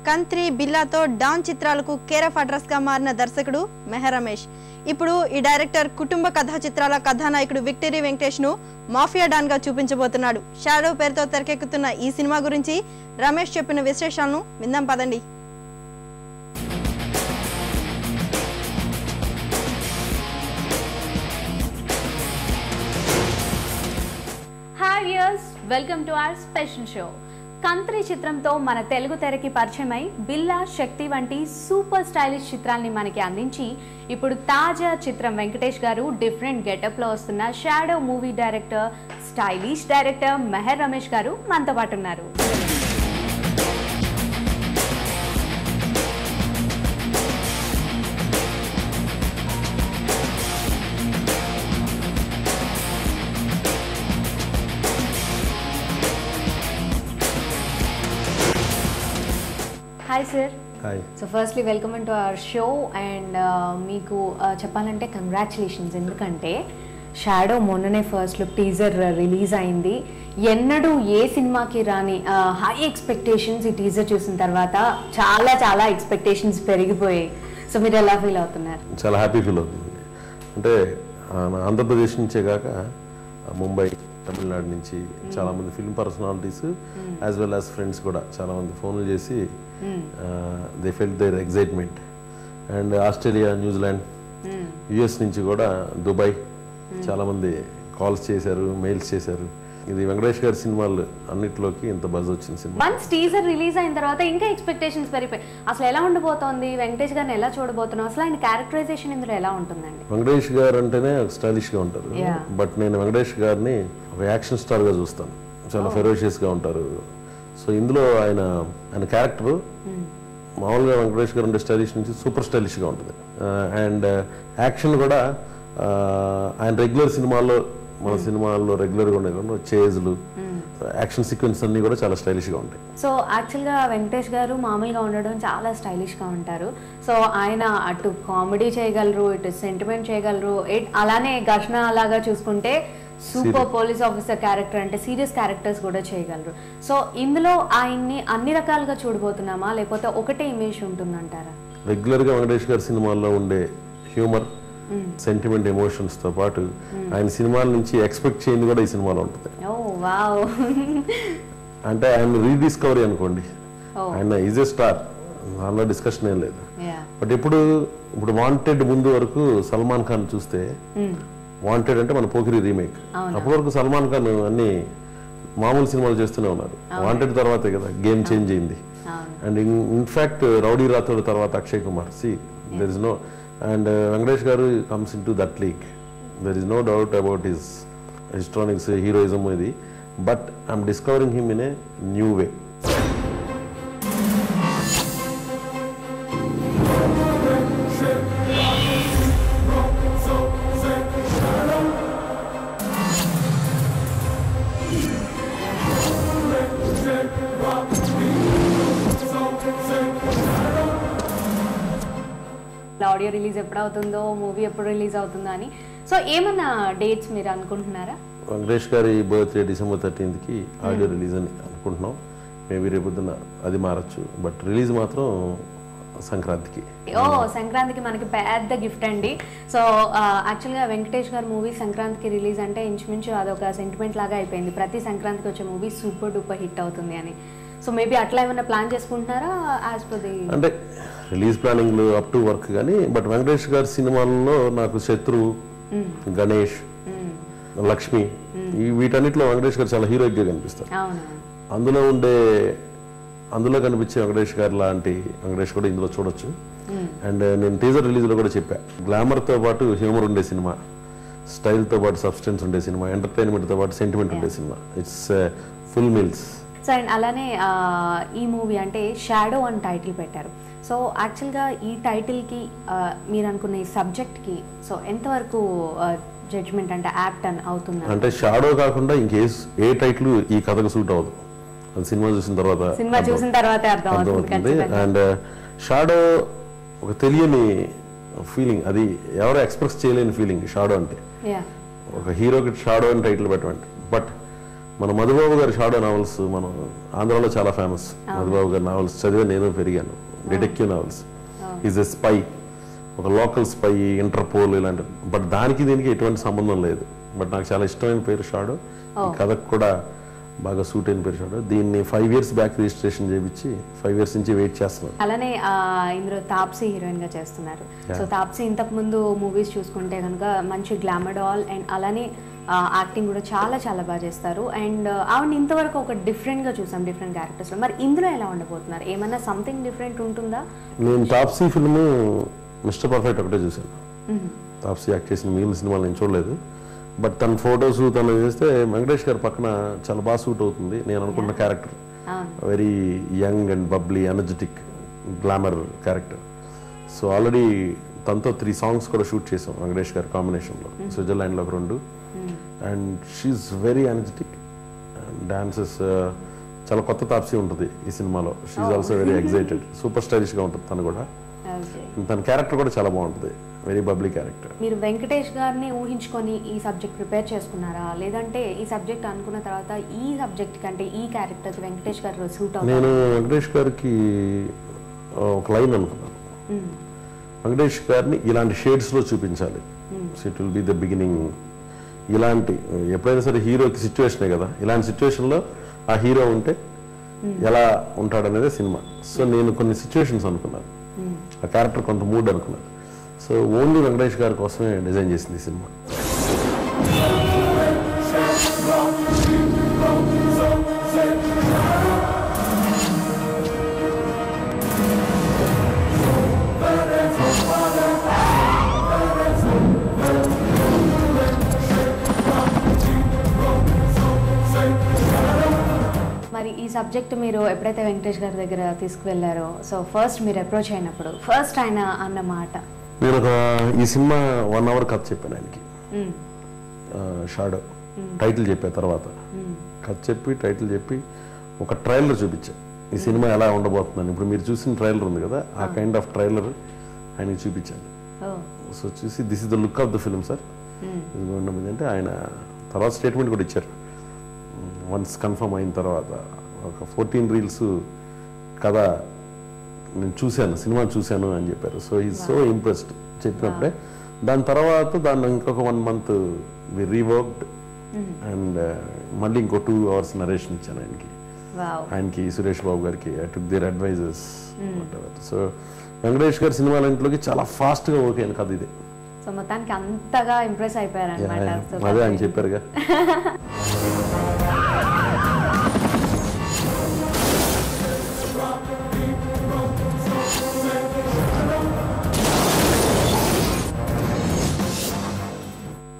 కంత్రి బిల్లాతో don చిత్రాలకు care of address గా మారిన దర్శకుడు మెహర్ రమేష్ ఇప్పుడు ఈ డైరెక్టర్ కుటుంబ కథా చిత్రాల కథానాయకుడు విక్టరీ వెంకటేష్ ను మాఫియా డాన్ గా చూపించబోతున్నాడు. షాడో పేరుతో తెరకెక్కుతున్న ఈ సినిమా గురించి రమేష్ చెప్పిన విశేషాలను విందాం పదండి. Hi viewers, welcome to our special show. కంత్రి చిత్రంతో మన తెలుగు తెరకి పరిచయమై బిల్లా, శక్తి వంటి సూపర్ స్టైలిష్ చిత్రాల్ని మనకి అందించి ఇప్పుడు తాజా చిత్రం వెంకటేష్ గారు డిఫరెంట్ గెటప్ లో వస్తున్న shadow movie director, stylish director Meher Ramesh గారు మనతో పాటు ఉన్నారు. Hi sir. Hi. So firstly welcome into our show and మీకు చెప్పాలంటే కంగ్రాచులేషన్స్. ఎందుకంటే షాడో మొన్ననే ఫస్ట్ లుక్ టీజర్ రిలీజ్ అయింది. ఎన్నడూ ఏ సినిమాకి రాని హై ఎక్స్పెక్టేషన్స్ ఈ టీజర్ చూసిన తర్వాత చాలా చాలా ఎక్స్పెక్టేషన్స్ పెరిగిపోయాయి. సో మీరు ఎలా ఫీల్ అవుతున్నారు? చాలా హ్యాపీ ఫీల్ అవుతుంది. అంటే ఆంధ్రప్రదేశ్ నుంచే కాక ముంబై, తమిళనాడు నుంచి చాలా మంది film personalities as well as friends కూడా చాలా మంది ఫోన్లు చేసి they felt their excitement. And Australia, New Zealand, US నుంచి కూడా దుబాయ్ చాలా మంది కాల్స్ చేశారు, మెయిల్స్ చేశారు. ఇది వెంకటేష్ గారి సినిమాలు అన్నిట్లోకి ఇంత బజ్ వచ్చింది సినిమా. వన్స్ టీజర్ రిలీజ్ అయిన తర్వాత ఇంకా ఎక్స్పెక్టేషన్స్ పెరిగిపోయి అసలు ఎలా ఉండబోతోంది, వెంకటేష్ గారిని ఎలా చూడబోతున్నాం, అసలు ఆయన క్యారెక్టరైజేషన్ ఇందులో ఎలా ఉంటుందండి? వెంకటేష్ గారు అంటేనే స్టైలిష్ గా ఉంటారు. బట్ నేను వెంకటేష్ గారిని ఒక యాక్షన్ స్టార్ గా చూస్తాను. చాలా ఫెరోషియస్ గా ఉంటారు. సో ఇందులో ఆయన క్యారెక్టర్ మామూలుగా వెంకటేష్ గారు ఉండే స్టైలిష్ నుంచి సూపర్ స్టైలిష్ గా ఉంటుంది. అండ్ యాక్షన్ కూడా ఆయన రెగ్యులర్ సినిమాల్లో, మన సినిమాల్లో రెగ్యులర్ గా ఉండే చేజ్లు, యాక్షన్ సీక్వెన్స్ అన్ని కూడా చాలా స్టైలిష్ గా ఉంటాయి. సో యాక్చువల్గా వెంకటేష్ గారు మామూలుగా ఉండడం చాలా స్టైలిష్ గా ఉంటారు. సో ఆయన అటు కామెడీ చేయగలరు, ఇటు సెంటిమెంట్ చేయగలరు, అలానే ఘర్షణ అలాగా చూసుకుంటే సూపర్ పోలీస్ ఆఫీసర్ క్యారెక్టర్ అంటే సీరియస్ క్యారెక్టర్స్ కూడా చేయగలరు. సో ఇందులో ఆయన్ని అన్ని రకాలుగా చూడబోతున్నామా, లేకపోతే ఒకటే ఇమేజ్ ఉంటుందంటారా? రెగ్యులర్ గా వెంకటేష్ గారి సినిమాల్లో ఉండే హ్యూమర్, సెంటిమెంట్, ఎమోషన్స్ తో పాటు ఆయన సినిమాల నుంచి ఎక్స్పెక్ట్ చేయింది కూడా ఈ సినిమాలో ఉంటుంది. అంటే ఆయన రీడిస్కవరీ అనుకోండి. ఆయన ఈజ్ ఏ స్టార్, దానిలో డిస్కషన్ ఏం లేదు. బట్ ఇప్పుడు వాంటెడ్ ముందు వరకు సల్మాన్ ఖాన్ చూస్తే, వాంటెడ్ అంటే మన పోకిరి రీమేక్, అప్పటి వరకు సల్మాన్ ఖాన్ అన్ని మామూలు సినిమాలు చేస్తూనే ఉన్నారు. వాంటెడ్ తర్వాతే కదా గేమ్ చేంజ్ అయింది. అండ్ ఇన్ఫాక్ట్ రౌడీ రాథోడ్ తర్వాత Akshay Kumar, there is no, and Venkatesh గారు comes in to that league. There is no doubt about his histrionics, heroism ఇది. But I'm discovering him in a new way. Audio release ఎప్పుడు అవుతుందో, movie ఎప్పుడు release అవుతుందో అని. So ఏమన్నా dates మీరు అనుకుంటున్నారా? వెంకటేష్ గారి birthday December 13th audio release అని అనుకుంటున్నాం. మేబీ రేపొద్దున అది మారచ్చు, బట్ రిలీజ్ మాత్రం సంక్రాంతికి. సంక్రాంతికి మనకి పెద్ద గిఫ్ట్ అండి. సో యాక్చువల్గా వెంకటేష్ గారి మూవీ సంక్రాంతికి రిలీజ్ అంటే ఇంచుమించు అదొక సెంటిమెంట్ లాగా అయిపోయింది. ప్రతి సంక్రాంతికి వచ్చే మూవీ సూపర్ డూపర్ హిట్ అవుతుంది అని. సో మేబీ అట్లా ఏమైనా ప్లాన్ చేసుకుంటున్నారా? యాజ్ పర్ ది అంటే రిలీజ్ ప్లానింగ్లు అప్ టు వర్క్ కానీ, బట్ వెంకటేష్ గారి సినిమాల్లో నాకు శత్రు, గణేష్, లక్ష్మి, వీటన్నిటిలో వెంకటేష్ గారు చాలా హీరోయిక్గా కనిపిస్తారు. అందులో కనిపించే వెంకటేష్ గారు లాంటి వెంకటేష్ కూడా ఇందులో చూడొచ్చు. అండ్ నేను టీజర్ రిలీజ్లో కూడా చెప్పా, గ్లామర్తో పాటు హ్యూమర్ ఉండే సినిమా, స్టైల్తో పాటు సబ్స్టెన్స్ ఉండే సినిమా, ఎంటర్టైన్మెంట్తో పాటు సెంటిమెంట్ ఉండే cinema. It's full meals. So and అలానే ఈ మూవీ అంటే షాడో అని టైటిల్ పెట్టారు. సో యాక్చువల్గా ఈ టైటిల్కి మీరు అనుకున్న ఈ సబ్జెక్ట్కి సో ఎంతవరకు జడ్జ్మెంట్ అంటే యాప్ట్ అని అవుతుంది? అంటే షాడో కాకుండా ఏ టైటిల్ ఈ కథకు సూట్ అవ్వదు. అది సినిమా చూసిన తర్వాత అర్థమవుతుంది. అండ్ షాడో ఒక తెలియని ఫీలింగ్, అది ఎవరో ఎక్స్ప్రెస్ చేయలేని ఫీలింగ్ షాడో అంటే. ఒక హీరోకి షాడో అని టైటిల్ పెట్టమంటే, బట్ మన మధుబాబు గారి షాడో నావెల్స్ మనం ఆంధ్రాలో చాలా ఫేమస్. మధుబాబు గారి నావెల్స్ చదివే నేను పెరిగాను. Detective novels. Is a spy, ఒక లోకల్ స్పై, ఇంటర్పోల్ ఇలాంటి. బట్ దానికి దీనికి ఎటువంటి సంబంధం లేదు. బట్ నాకు చాలా ఇష్టమైన పేరు షాడో. ఈ కథకు కూడా బాగా సూట్ అయిన పేరు షాడో. దీన్ని 5 years బ్యాక్ రిజిస్ట్రేషన్ చేయించి 5 years నుంచి వెయిట్ చేస్తున్నాను. అలానే ఇందులో తాప్సీ హీరోయిన్ గా చేస్తున్నారు. సో తాప్సీ ఇంతకు ముందు మూవీస్ చూసుకుంటే కనుక మంచి గ్లామడాల్ అండ్ అలానే యాక్టింగ్ కూడా చాలా చాలా బాగా చేస్తారు. అండ్ ఆవిడ ఇంతవరకు ఒక డిఫరెంట్గా చూసాం డిఫరెంట్ క్యారెక్టర్స్లో. మరి ఇందులో ఎలా ఉండబోతున్నారు? ఏమన్నా సంథింగ్ డిఫరెంట్ ఉంటుందా? నేను తాప్సీ ఫిల్మ్ మిస్టర్ పర్ఫెక్ట్ ఒకటే చూశాను. తాప్సీ యాక్ట్ చేసిన మిగిలిన సినిమాలు నేను చూడలేదు. బట్ తన ఫొటోస్ తను చేస్తే వెంకటేష్ గారి పక్కన చాలా బాగా సూట్ అవుతుంది నేను అనుకున్న character. Very young and bubbly, energetic, glamour character. So already తనతో 3 songs కూడా షూట్ చేసాం వెంకటేష్ గారి కాంబినేషన్లో. స్విట్జర్లాండ్లో ఒక 2. And she's very energetic and dances. చాలా కొత్త తాప్సీ ఉంటుంది ఈ సినిమాలో. She's also very excited. Super స్టైలిష్గా ఉంటుంది తను కూడా. తన క్యారెక్టర్ కూడా చాలా బాగుంటుంది. Very bubbly character. మీరు వెంకటేష్ గారిని ఊహించుకొని ఈ సబ్జెక్ట్ ప్రిపేర్ చేసుకున్నారా, లేదంటే ఈ సబ్జెక్ట్ అనుకున్న తర్వాత ఈ సబ్జెక్ట్ కంటే ఈ క్యారెక్టర్కి వెంకటేష్ గారు సూట్ అవుతారు? నేను వెంకటేష్ గారికి ఒక లైన్ అనుకున్నాను. వెంకటేష్ గారిని ఇలాంటి షేడ్స్లో చూపించాలి. It will be the beginning. ఇలాంటి ఎప్పుడైనా సరే హీరోకి సిచ్యువేషనే కదా, ఇలాంటి సిచ్యువేషన్లో ఆ హీరో ఉంటే ఎలా ఉంటాడనేదే సినిమా. సో నేను కొన్ని సిచ్యువేషన్స్ అనుకున్నాను, ఆ క్యారెక్టర్ కొంత మూడ్ అనుకున్నాను. సో ఓన్లీ వెంకటేష్ గారి కోసమే డిజైన్ చేసింది ఈ సినిమా. మరి ఈ సబ్జెక్ట్ మీరు ఎప్పుడైతే వెంకటేష్ గారి దగ్గర తీసుకువెళ్ళారో, సో ఫస్ట్ మీరు అప్రోచ్ అయినప్పుడు ఫస్ట్ ఆయన అన్న మాట? నేను ఈ సినిమా 1 hour కథ చెప్పాను ఆయనకి. షాడో టైటిల్ చెప్పా. తర్వాత కథ చెప్పి టైటిల్ చెప్పి ఒక ట్రైలర్ చూపించాను ఈ సినిమా ఎలా ఉండబోతుందని. ఇప్పుడు మీరు చూసిన ట్రైలర్ ఉంది కదా, ఆ కైండ్ ఆఫ్ ట్రైలర్ ఆయనకి చూపించాను. సో చూసి this is the look of the film sir, ఇది ఉండబోతుంది అంటే ఆయన తర్వాత స్టేట్మెంట్ కూడా ఇచ్చారు. వన్స్ కన్ఫర్మ్ అయిన తర్వాత ఒక 14 reels కథ నేను చూశాను, సినిమా చూశాను అని చెప్పారు. సో ఈజ్ సో ఇంప్రెస్డ్ చెప్పినప్పుడే. దాని తర్వాత దాన్ని ఇంకొక 1 month వి రీవర్క్డ్ అండ్ మళ్ళీ ఇంకో 2 hours నరేషన్ ఇచ్చాను ఆయనకి సురేష్ బాబు గారికి. I took their advices. So Venkatesh గారి సినిమాలన్నింటిలోకి చాలా ఫాస్ట్గా ఓకే అని కథ ఇదే. సో మొత్తానికి అంతగా ఇంప్రెస్ అయిపోయారు అన్నమాట. అదే అని చెప్పారుగా.